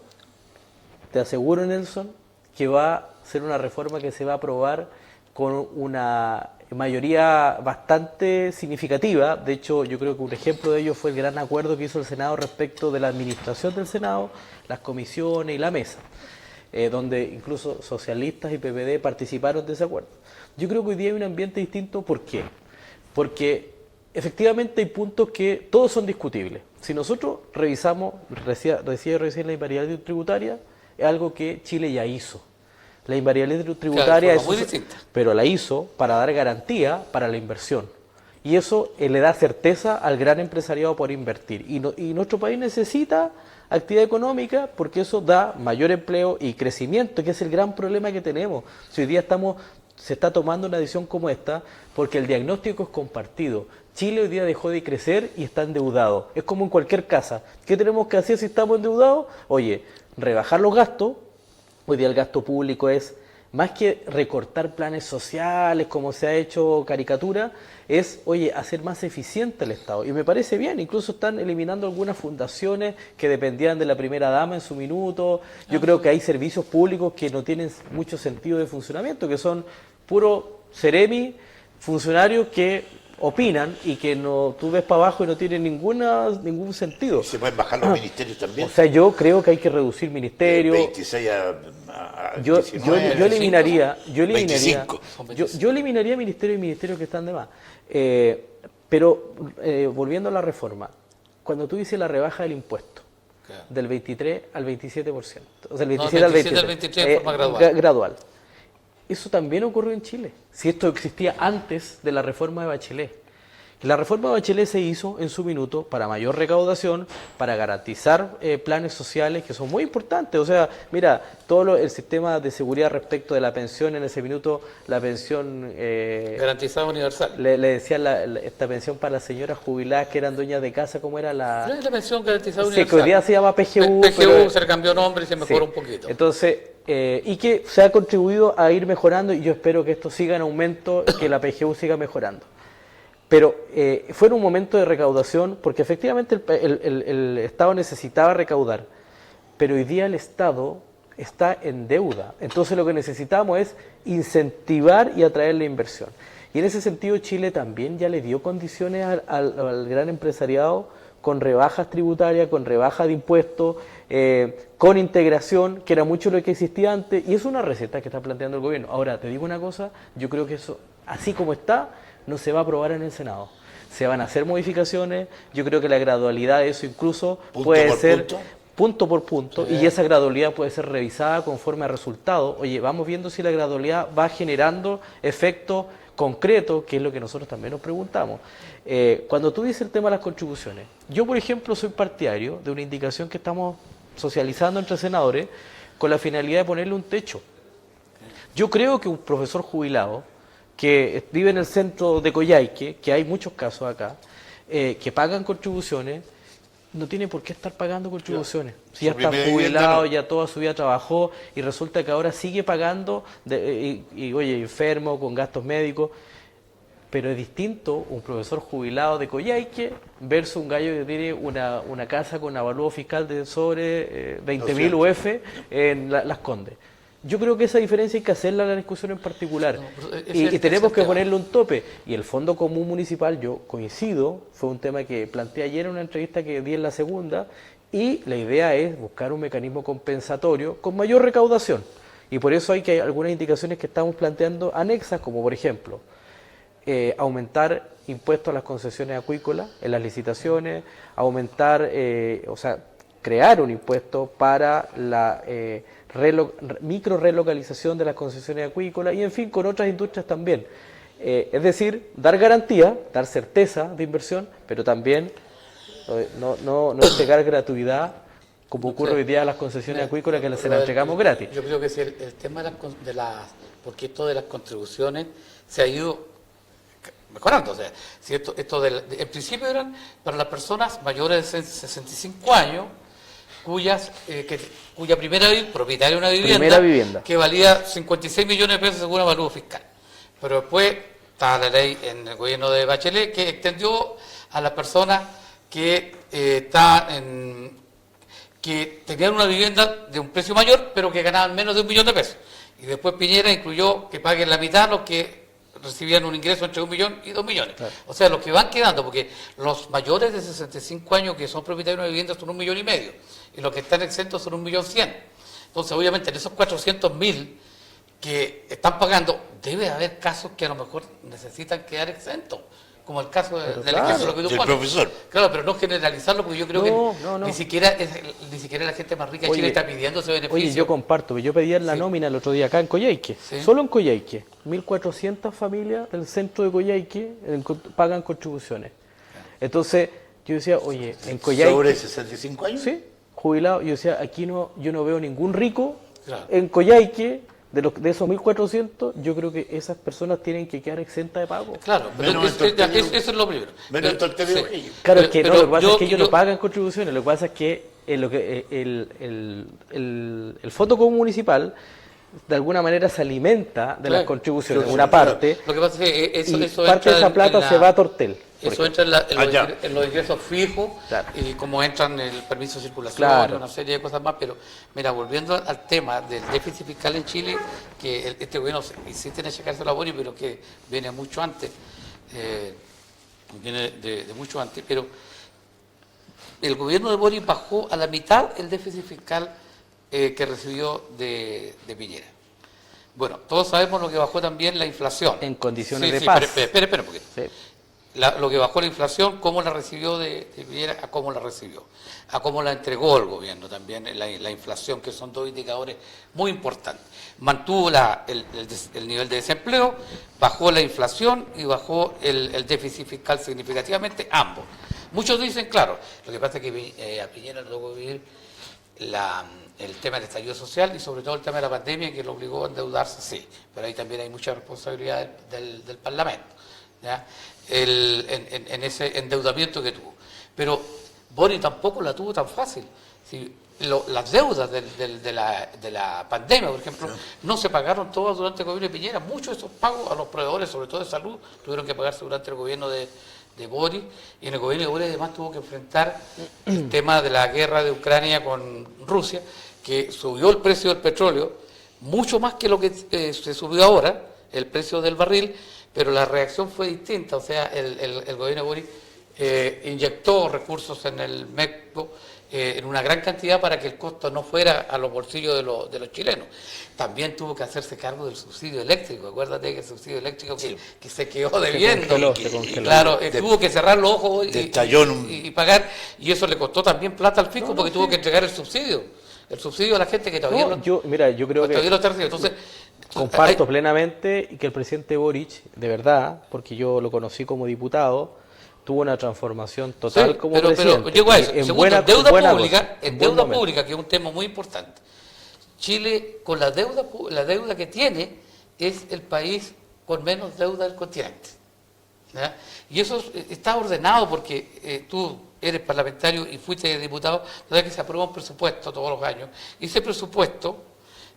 te aseguro, Nelson, que va a ser una reforma que se va a aprobar con una mayoría bastante significativa. De hecho, yo creo que un ejemplo de ello fue el gran acuerdo que hizo el Senado respecto de la administración del Senado, las comisiones y la mesa. Donde incluso socialistas y PPD participaron de ese acuerdo. Yo creo que hoy día hay un ambiente distinto. ¿Por qué? Porque efectivamente hay puntos que todos son discutibles. Si nosotros revisamos, recién la invariabilidad tributaria, es algo que Chile ya hizo. La invariabilidad tributaria es muy distinta, pero la hizo para dar garantía para la inversión. Y eso le da certeza al gran empresariado por invertir. Y nuestro país necesita actividad económica porque eso da mayor empleo y crecimiento, que es el gran problema que tenemos. Si hoy día se está tomando una decisión como esta, porque el diagnóstico es compartido. Chile hoy día dejó de crecer y está endeudado. Es como en cualquier casa. ¿Qué tenemos que hacer si estamos endeudados? Oye, rebajar los gastos. Hoy día el gasto público es más que recortar planes sociales como se ha hecho caricatura, es, oye, hacer más eficiente el Estado. Y me parece bien, incluso están eliminando algunas fundaciones que dependían de la primera dama en su minuto. Yo creo que hay servicios públicos que no tienen mucho sentido de funcionamiento, que son puro seremi, funcionarios que opinan y que no tú ves para abajo y no tienen ningún sentido. Se pueden bajar los ministerios también. O sea, yo creo que hay que reducir ministerios. 26 a Yo 19. eliminaría 25. yo eliminaría ministerios que están de más. Pero volviendo a la reforma, cuando tú dices la rebaja del impuesto, Claro. del 23 al 27%, o sea, el No, 27 al 27 al 23, 23 de forma gradual. gradual. Eso también ocurrió en Chile, si esto existía antes de la reforma de Bachelet. La reforma de Bachelet se hizo en su minuto para mayor recaudación, para garantizar planes sociales que son muy importantes. O sea, mira, el sistema de seguridad respecto de la pensión en ese minuto, la pensión... Garantizada universal. le decían esta pensión para las señoras jubiladas que eran dueñas de casa, ¿cómo era la...? No es la pensión garantizada Sí, que universal. hoy día se llama PGU. PGU pero- se le cambió nombre y se mejoró Sí. un poquito. Entonces, y que se ha contribuido a ir mejorando y yo espero que esto siga en aumento, que la PGU siga mejorando. Pero fue en un momento de recaudación porque efectivamente el Estado necesitaba recaudar, pero hoy día el Estado está en deuda. Entonces lo que necesitamos es incentivar y atraer la inversión. Y en ese sentido Chile también ya le dio condiciones al gran empresariado con rebajas tributarias, con rebajas de impuestos, con integración, que era mucho lo que existía antes, y es una receta que está planteando el gobierno. Ahora, te digo una cosa, yo creo que eso, así como está, no se va a aprobar en el Senado. Se van a hacer modificaciones, yo creo que la gradualidad de eso incluso Punto puede por ser punto. punto por punto, y esa gradualidad puede ser revisada conforme a resultados. Oye, vamos viendo si la gradualidad va generando efectos concretos, que es lo que nosotros también nos preguntamos. Cuando tú dices el tema de las contribuciones, yo por ejemplo soy partidario de una indicación que estamos socializando entre senadores con la finalidad de ponerle un techo. Yo creo que un profesor jubilado que vive en el centro de Coyhaique, que hay muchos casos acá, que pagan contribuciones, no tiene por qué estar pagando contribuciones. Si ya Su está primera jubilado, vivienda, no. ya toda su vida trabajó y resulta que ahora sigue pagando, oye, enfermo, con gastos médicos. Pero es distinto un profesor jubilado de Coyhaique versus un gallo que tiene una casa con avalúo fiscal de sobre 20.000 UF en Las Condes. Yo creo que esa diferencia hay que hacerla en la discusión en particular. No, pues, Y tenemos que tema. ponerle un tope. Y el Fondo Común Municipal, yo coincido, fue un tema que planteé ayer en una entrevista que di en la segunda, y la idea es buscar un mecanismo compensatorio con mayor recaudación. Y por eso hay algunas indicaciones que estamos planteando anexas, como por ejemplo, aumentar impuestos a las concesiones acuícolas en las licitaciones, aumentar, crear un impuesto para la micro relocalización de las concesiones acuícolas y en fin con otras industrias también. Es decir, dar garantía, dar certeza de inversión, pero también no entregar gratuidad como ocurre hoy día a las concesiones acuícolas que se las entregamos gratis. Yo creo que si el tema porque esto de las contribuciones se ha ido mejorando. O sea, si en principio eran para las personas mayores de 65 años, cuya propietaria de una Primera vivienda. que valía 56 millones de pesos según avalúo fiscal. Pero después estaba la ley en el gobierno de Bachelet que extendió a las personas que que tenían una vivienda de un precio mayor, pero que ganaban menos de 1 millón de pesos. Y después Piñera incluyó que paguen la mitad los que recibían un ingreso entre 1 millón y 2 millones. Claro. O sea, los que van quedando, porque los mayores de 65 años que son propietarios de una vivienda son 1,5 millones, y los que están exentos son 1.100.000. Entonces, obviamente, en esos 400.000 que están pagando, debe haber casos que a lo mejor necesitan quedar exentos, como el caso del claro, ejemplo que tú del pones. profesor. Claro, pero no generalizarlo, porque yo creo No. Ni siquiera la gente más rica de Chile Oye, está pidiendo ese beneficio. Oye, yo comparto, yo pedí en la Sí. nómina el otro día acá en Coyhaique, Sí. solo en Coyhaique, 1.400 familias del centro de Coyhaique pagan contribuciones. Entonces, yo decía, oye, en Coyhaique, ¿Sobre 65 años? sí, jubilado, yo decía, aquí yo no veo ningún rico Claro. en Coyhaique, de esos 1.400, yo creo que esas personas tienen que quedar exentas de pago. Claro, pero Menos eso es lo primero. Menos Pero- entonces digo, sí. ellos. Claro, es que Pero no, lo que pasa es que ellos no yo- pagan contribuciones, lo que pasa es que el Fondo Común Municipal de alguna manera se alimenta de las Claro. contribuciones, Claro, una claro. parte, Lo que pasa es que y eso parte de entra esa plata se va a Tortel. por Eso ejemplo. entra ya. en los ingresos fijos, Claro. y como entran el permiso de circulación, Claro. una serie de cosas más. Pero mira, volviendo al tema del déficit fiscal en Chile, que este gobierno insiste en achacarse a Boric, pero que viene mucho antes, viene de mucho antes, pero el gobierno de Boric bajó a la mitad el déficit fiscal que recibió de Piñera. Bueno, todos sabemos lo que bajó también la inflación. En condiciones Sí, de sí, paz. Espera un poquito. Sí. Lo que bajó la inflación, cómo la recibió de Piñera, a cómo la recibió, a cómo la entregó el gobierno también, la inflación, que son dos indicadores muy importantes. Mantuvo el nivel de desempleo, bajó la inflación y bajó el déficit fiscal significativamente, ambos. Muchos dicen, claro, lo que pasa es que a Piñera le tocó vivir el tema del estallido social y sobre todo el tema de la pandemia, que lo obligó a endeudarse, sí, pero ahí también hay mucha responsabilidad del Parlamento, ¿ya? En ese endeudamiento que tuvo. Pero Boric tampoco la tuvo tan fácil. Si las deudas de la pandemia, por ejemplo, no se pagaron todas durante el gobierno de Piñera. Muchos de esos pagos a los proveedores, sobre todo de salud, tuvieron que pagarse durante el gobierno de Boric, y en el gobierno de Boric además tuvo que enfrentar el tema de la guerra de Ucrania con Rusia, que subió el precio del petróleo mucho más que lo que se subió ahora, el precio del barril, pero la reacción fue distinta. O sea, el gobierno de Boric inyectó recursos en el MECO en una gran cantidad para que el costo no fuera a los bolsillos de los chilenos. También tuvo que hacerse cargo del subsidio eléctrico. Acuérdate que el subsidio eléctrico que se quedó debiendo. Se congeló. Claro, tuvo que cerrar los ojos Estalló y pagar, y eso le costó también plata al fisco, porque tuvo que entregar el subsidio a la gente que todavía No, yo creo todavía que lo está recibiendo. Entonces, comparto plenamente y que el presidente Boric, de verdad, porque yo lo conocí como diputado, tuvo una transformación total como pero presidente. llego a eso. En Segundo, buena- en deuda buena pública, cosa, en buen deuda momento. pública, que es un tema muy importante. Chile, con la deuda que tiene, es el país con menos deuda del continente, ¿ya? Y eso está ordenado porque tú eres parlamentario y fuiste diputado, sabes que se aprueba un presupuesto todos los años, y ese presupuesto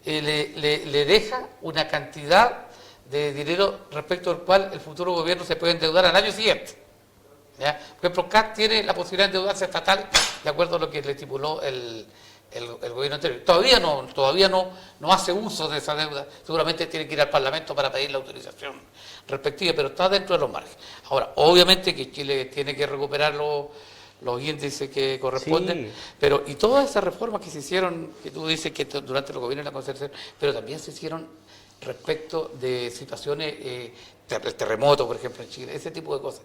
le deja una cantidad de dinero respecto al cual el futuro gobierno se puede endeudar al año siguiente, ¿ya? Por ejemplo, CAT tiene la posibilidad de endeudarse estatal de acuerdo a lo que le estipuló el gobierno anterior. Todavía no hace uso de esa deuda, seguramente tiene que ir al Parlamento para pedir la autorización respectiva, pero está dentro de los márgenes. Ahora, obviamente que Chile tiene que recuperar los índices que corresponden, Sí. pero y todas esas reformas que se hicieron, que tú dices que durante los gobiernos de la Concertación, pero también se hicieron respecto de situaciones, el terremoto, por ejemplo, en Chile, ese tipo de cosas.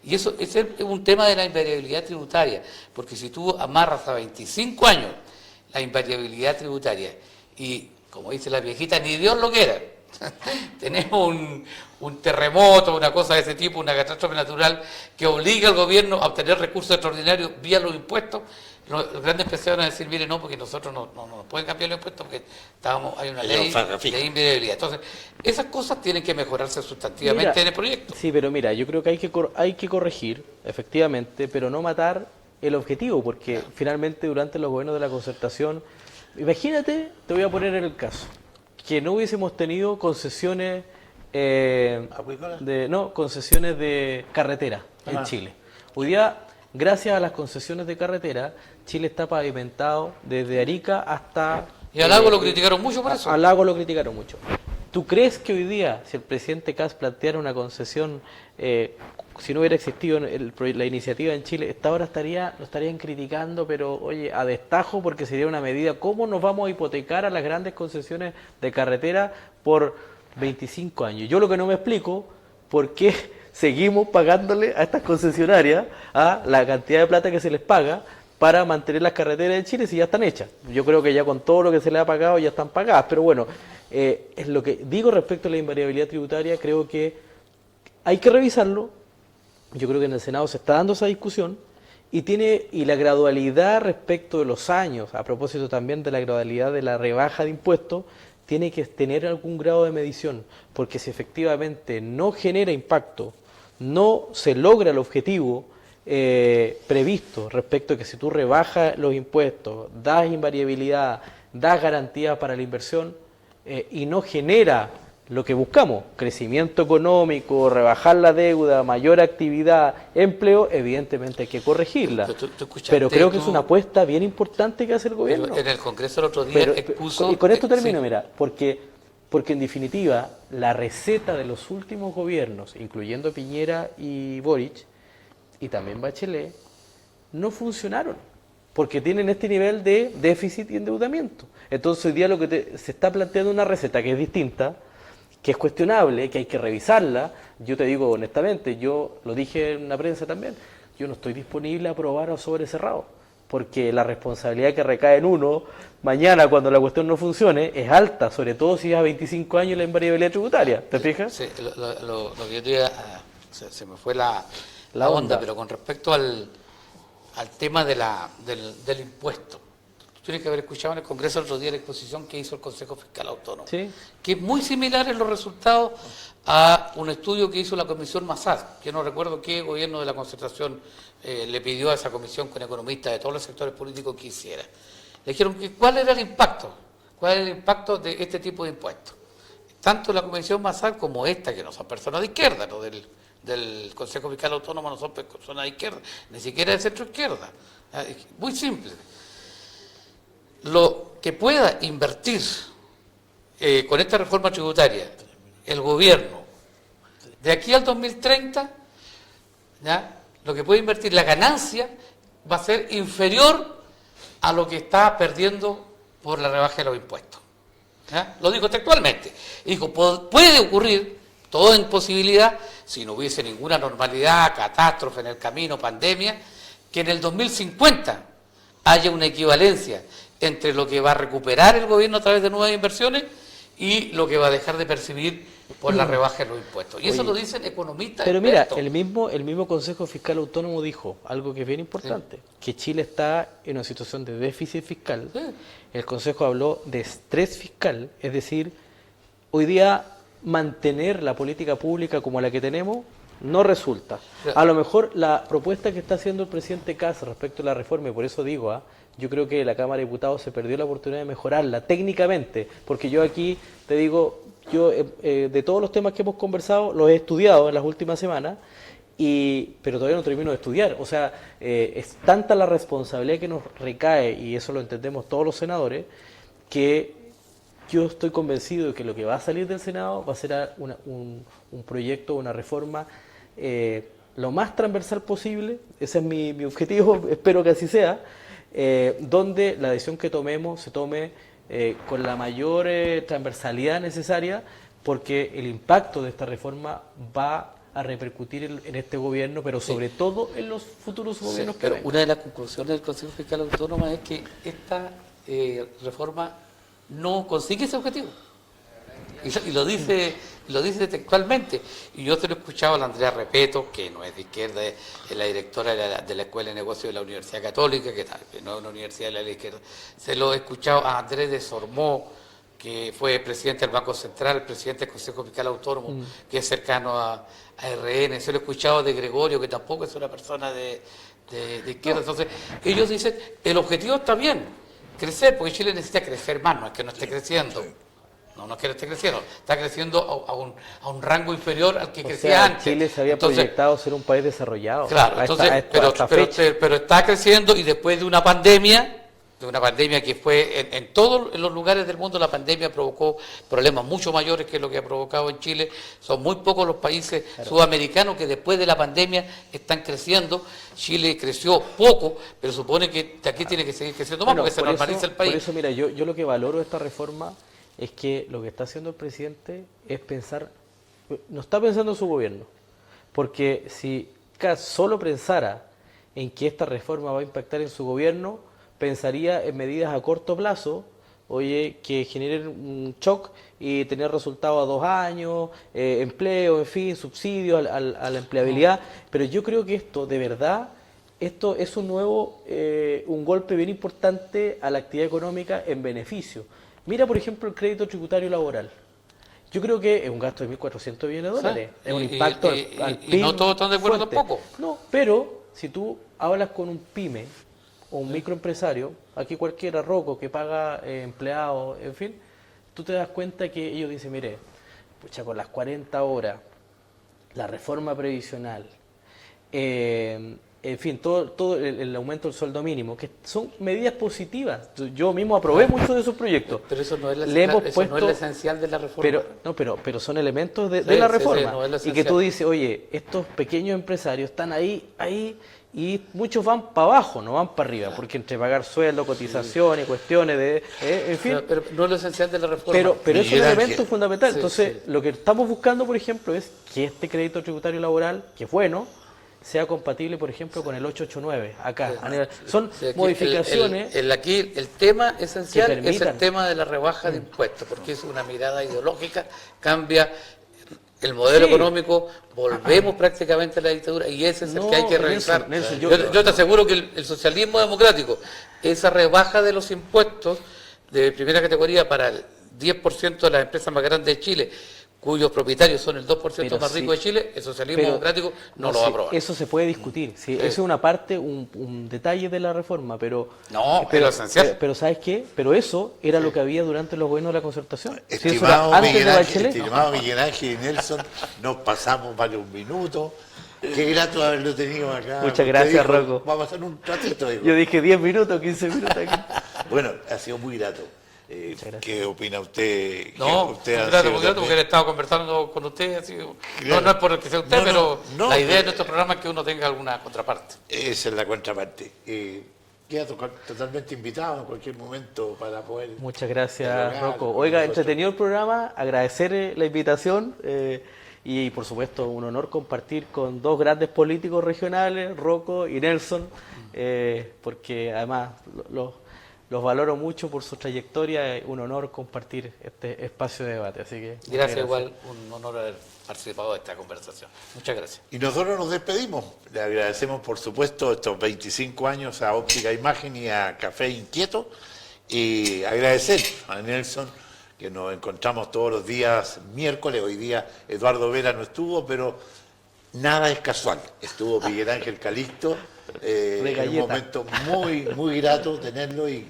Y ese es un tema de la invariabilidad tributaria, porque si tú amarras a 25 años la invariabilidad tributaria, y como dice la viejita, ni Dios lo quiera, tenemos un terremoto, una cosa de ese tipo, una catástrofe natural que obliga al gobierno a obtener recursos extraordinarios vía los impuestos, los grandes empresarios van a decir, mire, no, porque nosotros no nos pueden cambiar los impuestos porque hay una ley de invariabilidad. Entonces, esas cosas tienen que mejorarse sustantivamente Mira, en el proyecto. Sí, pero mira, yo creo que hay que corregir, efectivamente, pero no matar el objetivo, porque finalmente durante los gobiernos de la Concertación, imagínate, te voy a poner en el caso, que no hubiésemos tenido concesiones concesiones de carretera en Chile. Hoy día, gracias a las concesiones de carretera, Chile está pavimentado desde Arica hasta... Y al Lago lo criticaron mucho por eso. Al Lago lo criticaron mucho. ¿Tú crees que hoy día, si el presidente Kast planteara una concesión, si no hubiera existido la iniciativa en Chile, esta hora lo estarían criticando, pero oye, a destajo, porque sería una medida, ¿cómo nos vamos a hipotecar a las grandes concesiones de carretera por 25 años? Yo lo que no me explico, ¿por qué seguimos pagándole a estas concesionarias la cantidad de plata que se les paga para mantener las carreteras de Chile si ya están hechas? Yo creo que ya con todo lo que se les ha pagado ya están pagadas, pero bueno, es lo que digo respecto a la invariabilidad tributaria. Creo que hay que revisarlo. Yo creo que en el Senado se está dando esa discusión y la gradualidad respecto de los años, a propósito también de la gradualidad de la rebaja de impuestos, tiene que tener algún grado de medición, porque si efectivamente no genera impacto, no se logra el objetivo previsto respecto a que si tú rebajas los impuestos, das invariabilidad, das garantía para la inversión, y no genera lo que buscamos, crecimiento económico, rebajar la deuda, mayor actividad, empleo, evidentemente hay que corregirla. Pero creo que es una apuesta bien importante que hace el gobierno. En el Congreso el otro día expuso... Y con esto termino, sí. mira, porque en definitiva la receta de los últimos gobiernos, incluyendo Piñera y Boric, y también Bachelet, no funcionaron, porque tienen este nivel de déficit y endeudamiento. Entonces hoy día lo que se está planteando una receta que es distinta, que es cuestionable, que hay que revisarla. Yo te digo honestamente, yo lo dije en la prensa también, yo no estoy disponible a aprobar a sobre cerrado, porque la responsabilidad que recae en uno mañana cuando la cuestión no funcione es alta, sobre todo si es a 25 años la invariabilidad tributaria, ¿te fijas? Sí, lo que yo te diga, se me fue la onda, pero con respecto al tema del impuesto. Tienes que haber escuchado en el Congreso el otro día la exposición que hizo el Consejo Fiscal Autónomo, ¿Sí? que es muy similar en los resultados a un estudio que hizo la Comisión Massad, que no recuerdo qué gobierno de la Concertación le pidió a esa comisión con economistas de todos los sectores políticos que hiciera. Le dijeron que cuál era el impacto de este tipo de impuestos. Tanto la Comisión Massad como esta, que no son personas de izquierda, no del Consejo Fiscal Autónomo no son personas de izquierda, ni siquiera de centro izquierda. Muy simple. Lo que pueda invertir con esta reforma tributaria el gobierno de aquí al 2030, ¿ya? Lo que puede invertir, la ganancia va a ser inferior a lo que está perdiendo por la rebaja de los impuestos. ¿Ya? Lo digo textualmente. Dijo, puede ocurrir, todo en posibilidad, si no hubiese ninguna normalidad, catástrofe en el camino, pandemia, que en el 2050 haya una equivalencia entre lo que va a recuperar el gobierno a través de nuevas inversiones y lo que va a dejar de percibir por la rebaja de los impuestos. Y eso lo dicen economistas. Pero expertos. mira, el mismo Consejo Fiscal Autónomo dijo algo que es bien importante, que Chile está en una situación de déficit fiscal. Sí. El Consejo habló de estrés fiscal, es decir, hoy día mantener la política pública como la que tenemos no resulta. A lo mejor la propuesta que está haciendo el presidente Kast respecto a la reforma, y por eso digo, yo creo que la Cámara de Diputados se perdió la oportunidad de mejorarla técnicamente, porque yo aquí te digo, yo de todos los temas que hemos conversado los he estudiado en las últimas semanas, pero todavía no termino de estudiar. O sea, es tanta la responsabilidad que nos recae, y eso lo entendemos todos los senadores, que yo estoy convencido de que lo que va a salir del Senado va a ser un proyecto, una reforma lo más transversal posible. Ese es mi objetivo, espero que así sea, donde la decisión que tomemos se tome con la mayor transversalidad necesaria, porque el impacto de esta reforma va a repercutir en este gobierno, pero sobre todo en los futuros gobiernos que vengan. Una de las conclusiones del Consejo Fiscal Autónomo es que esta reforma no consigue ese objetivo. Y lo dice textualmente. Y yo te lo he escuchado a la Andrea Repeto, que no es de izquierda, es la directora de la Escuela de Negocios de la Universidad Católica, que no es una universidad de la izquierda. Se lo he escuchado a Andrés de Sormó, que fue presidente del Banco Central, presidente del Consejo Fiscal Autónomo, que es cercano a RN. Se lo he escuchado de Gregorio, que tampoco es una persona de izquierda. Entonces, ellos dicen, el objetivo está bien, crecer, porque Chile necesita crecer más, no es que no esté creciendo. No es que no esté creciendo, está creciendo a un rango inferior al que crecía antes. Chile se había proyectado ser un país desarrollado. Claro, pero está creciendo, y después de una pandemia que fue en todos los lugares del mundo, la pandemia provocó problemas mucho mayores que lo que ha provocado en Chile. Son muy pocos los países sudamericanos que después de la pandemia están creciendo. Chile creció poco, pero supone que de aquí tiene que seguir creciendo más, porque se normaliza el país. Por eso, mira, yo lo que valoro de esta reforma es que lo que está haciendo el presidente es pensar, no está pensando en su gobierno, porque si Kast solo pensara en que esta reforma va a impactar en su gobierno, pensaría en medidas a corto plazo, que generen un shock y tener resultados a 2 años, empleo, en fin, subsidios a la empleabilidad. Pero yo creo que esto, de verdad, esto es un golpe bien importante a la actividad económica en beneficio. Mira, por ejemplo, el crédito tributario laboral. Yo creo que es un gasto de 1.400 millones de dólares. Sí. Es un impacto al PIB. Y no todos están de acuerdo tampoco. No, pero si tú hablas con un pyme o un microempresario, aquí cualquiera, Rocco, que paga empleados, en fin, tú te das cuenta que ellos dicen, mire, pucha, con las 40 horas, la reforma previsional, en fin, todo el aumento del sueldo mínimo, que son medidas positivas. Yo mismo aprobé muchos de esos proyectos. Pero eso no es, no es lo esencial de la reforma. Pero son elementos de Sí, la sí, reforma. sí, no es lo y que esencial. tú dices, oye, estos pequeños empresarios están ahí, y muchos van para abajo, no van para arriba, porque entre pagar sueldo, cotizaciones, cuestiones de... en fin, Pero no es lo esencial de la reforma. pero es un Miguel Ángel. elemento fundamental. Sí, Entonces, sí. lo que estamos buscando, por ejemplo, es que este crédito tributario laboral, que es bueno, sea compatible, por ejemplo, con el 889, acá. Son Sí, aquí modificaciones... aquí el tema esencial que es el permitan. tema de la rebaja de impuestos, porque es una mirada ideológica, cambia el modelo Sí. económico, volvemos prácticamente a la dictadura, y ese es el No, que hay que Nelson, revisar. Nelson, yo te aseguro que el socialismo democrático, esa rebaja de los impuestos de primera categoría para el 10% de las empresas más grandes de Chile, cuyos propietarios son el 2% Pero más sí. rico de Chile, el socialismo Pero- democrático no lo va a sí, aprobar. Eso se puede discutir. Sí, Eso es una parte, un detalle de la reforma, pero... No, es lo esencial. Pero ¿sabes qué? Pero eso era lo que había durante los gobiernos de la concertación. Sí, eso era Estimado antes de Miguel Ángel, Bachelet. estimado Miguel Ángel y Nelson, nos pasamos varios minutos. Qué grato haberlo tenido acá. Muchas Usted gracias, dijo, Rocco. Vamos a hacer un ratito. Dijo. Yo dije 10 minutos, 15 minutos aquí. Bueno, ha sido muy grato. gracias. ¿Qué opina usted? No, Que usted ha grato, sido porque también- he estado conversando con usted, así, Claro. no es por el que sea usted, No, no, pero no, la idea de pero- nuestro programa es que uno tenga alguna contraparte. Esa es la contraparte. Queda totalmente invitado en cualquier momento para poder... Muchas gracias, dialogar Rocco. con Oiga, nosotros. entretenido el programa, agradecer la invitación y, por supuesto, un honor compartir con dos grandes políticos regionales, Rocco y Nelson, porque además los valoro mucho por su trayectoria. Es un honor compartir este espacio de debate. Así que muchas Gracias, igual, un honor haber participado de esta conversación. Muchas gracias. Y nosotros nos despedimos. Le agradecemos, por supuesto, estos 25 años a Óptica Imagen y a Café Inquieto. Y agradecer a Nelson, que nos encontramos todos los días miércoles. Hoy día Eduardo Vera no estuvo, pero nada es casual. Estuvo Miguel Ángel Calixto. En un galleta. momento muy, muy grato tenerlo y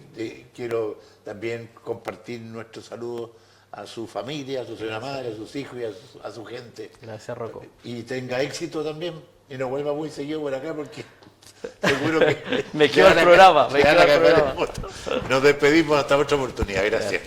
quiero también compartir nuestros saludos a su familia, a su señora madre, a sus hijos y a su gente. Gracias, Rocco. Y tenga éxito también y no vuelva muy seguido por acá porque seguro que Me quedo le van el a programa, ca- me le van quedo a el cambiar el programa. voto. Nos despedimos hasta otra oportunidad. Gracias.